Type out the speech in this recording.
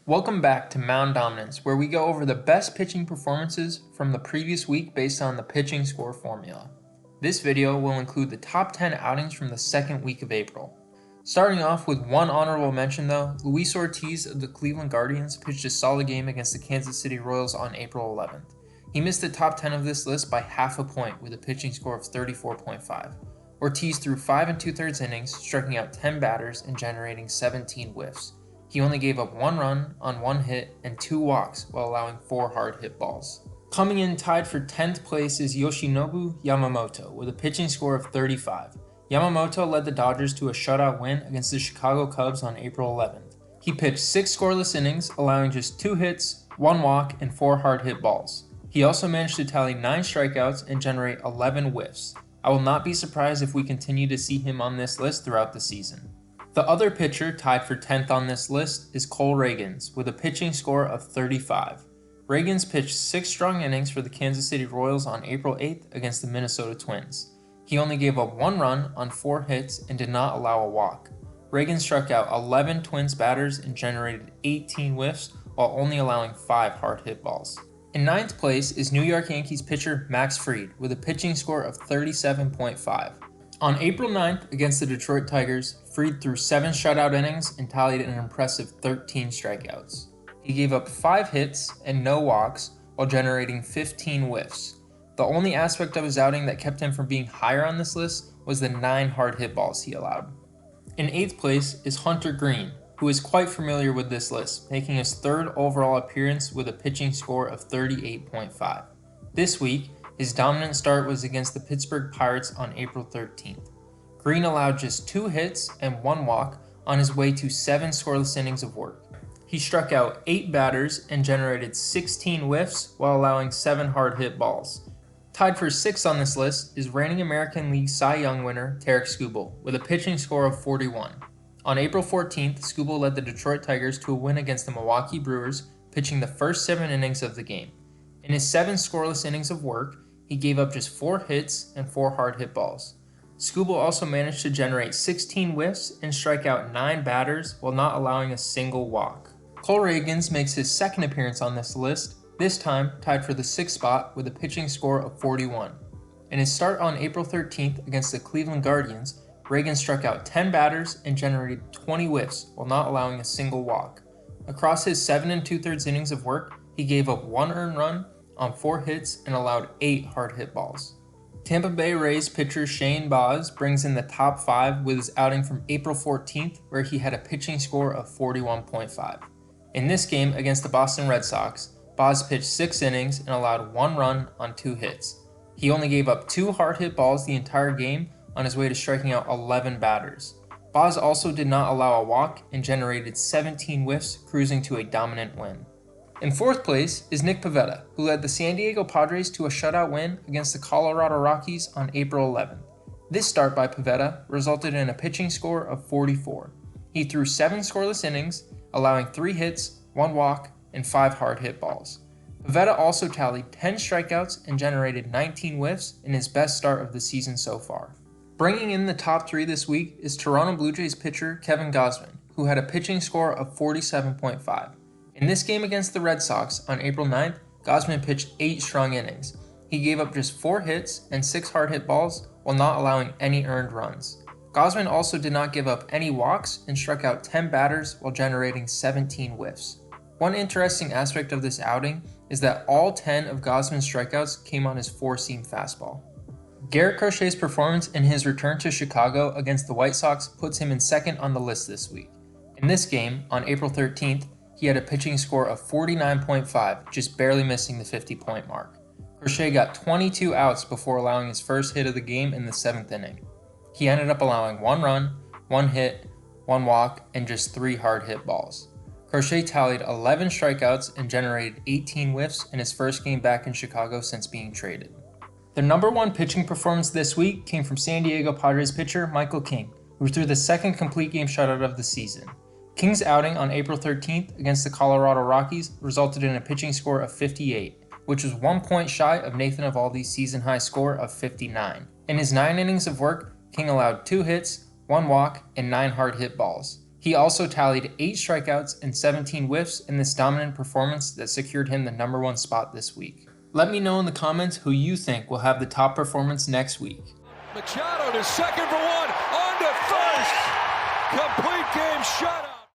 Welcome back to Mound Dominance, where we go over the best pitching performances from the previous week based on the pitching score formula. This video will include the top 10 outings from the second week of April. Starting off with one honorable mention though, Luis Ortiz of the Cleveland Guardians pitched a solid game against the Kansas City Royals on April 11th. He missed the top 10 of this list by half a point with a pitching score of 34.5. Ortiz threw 5 2/3 innings, striking out 10 batters and generating 17 whiffs. He only gave up 1 run on 1 hit and 2 walks while allowing 4 hard hit balls. Coming in tied for 10th place is Yoshinobu Yamamoto with a pitching score of 35. Yamamoto led the Dodgers to a shutout win against the Chicago Cubs on April 11th. He pitched 6 scoreless innings, allowing just 2 hits, 1 walk, and 4 hard hit balls. He also managed to tally 9 strikeouts and generate 11 whiffs. I will not be surprised if we continue to see him on this list throughout the season. The other pitcher tied for 10th on this list is Cole Ragans with a pitching score of 35. Ragans pitched 6 strong innings for the Kansas City Royals on April 8th against the Minnesota Twins. He only gave up 1 run on 4 hits and did not allow a walk. Ragans struck out 11 Twins batters and generated 18 whiffs while only allowing 5 hard hit balls. In 9th place is New York Yankees pitcher Max Fried with a pitching score of 37.5. On April 9th against the Detroit Tigers, Fried threw 7 shutout innings and tallied an impressive 13 strikeouts. He gave up 5 hits and no walks while generating 15 whiffs. The only aspect of his outing that kept him from being higher on this list was the 9 hard hit balls he allowed. In 8th place is Hunter Greene, who is quite familiar with this list, making his 3rd overall appearance with a pitching score of 38.5. This week, his dominant start was against the Pittsburgh Pirates on April 13th. Greene allowed just 2 hits and 1 walk on his way to 7 scoreless innings of work. He struck out 8 batters and generated 16 whiffs while allowing 7 hard hit balls. Tied for 6th on this list is reigning American League Cy Young winner Tarik Skubal with a pitching score of 41. On April 14th, Skubal led the Detroit Tigers to a win against the Milwaukee Brewers, pitching the first 7 innings of the game. In his 7 scoreless innings of work, he gave up just 4 hits and 4 hard hit balls. Skubal also managed to generate 16 whiffs and strike out 9 batters while not allowing a single walk. Cole Ragans makes his 2nd appearance on this list, this time tied for the 6th spot with a pitching score of 41. In his start on April 13th against the Cleveland Guardians, Ragans struck out 10 batters and generated 20 whiffs while not allowing a single walk. Across his 7 2/3 innings of work, he gave up 1 earned run on 4 hits and allowed 8 hard hit balls. Tampa Bay Rays pitcher Shane Baz brings in the top 5 with his outing from April 14th, where he had a pitching score of 41.5. In this game against the Boston Red Sox, Baz pitched 6 innings and allowed 1 run on 2 hits. He only gave up 2 hard hit balls the entire game on his way to striking out 11 batters. Baz also did not allow a walk and generated 17 whiffs, cruising to a dominant win. In 4th place is Nick Pivetta, who led the San Diego Padres to a shutout win against the Colorado Rockies on April 11th. This start by Pivetta resulted in a pitching score of 44. He threw 7 scoreless innings, allowing 3 hits, 1 walk, and 5 hard hit balls. Pivetta also tallied 10 strikeouts and generated 19 whiffs in his best start of the season so far. Bringing in the top 3 this week is Toronto Blue Jays pitcher Kevin Gausman, who had a pitching score of 47.5. In this game against the Red Sox on April 9th, Gausman pitched 8 strong innings. He gave up just 4 hits and 6 hard hit balls while not allowing any earned runs. Gausman also did not give up any walks and struck out 10 batters while generating 17 whiffs. One interesting aspect of this outing is that all 10 of Gausman's strikeouts came on his 4-seam fastball. Garrett Crochet's performance in his return to Chicago against the White Sox puts him in 2nd on the list this week. In this game, on April 13th, he had a pitching score of 49.5, just barely missing the 50-point mark. Crochet got 22 outs before allowing his first hit of the game in the 7th inning. He ended up allowing 1 run, 1 hit, 1 walk, and just 3 hard hit balls. Crochet tallied 11 strikeouts and generated 18 whiffs in his first game back in Chicago since being traded. The number 1 pitching performance this week came from San Diego Padres pitcher Michael King, who threw the 2nd complete game shutout of the season. King's outing on April 13th against the Colorado Rockies resulted in a pitching score of 58, which was 1 point shy of Nathan Eovaldi's season-high score of 59. In his 9 innings of work, King allowed 2 hits, 1 walk, and 9 hard hit balls. He also tallied 8 strikeouts and 17 whiffs in this dominant performance that secured him the #1 spot this week. Let me know in the comments who you think will have the top performance next week. Machado to second for one.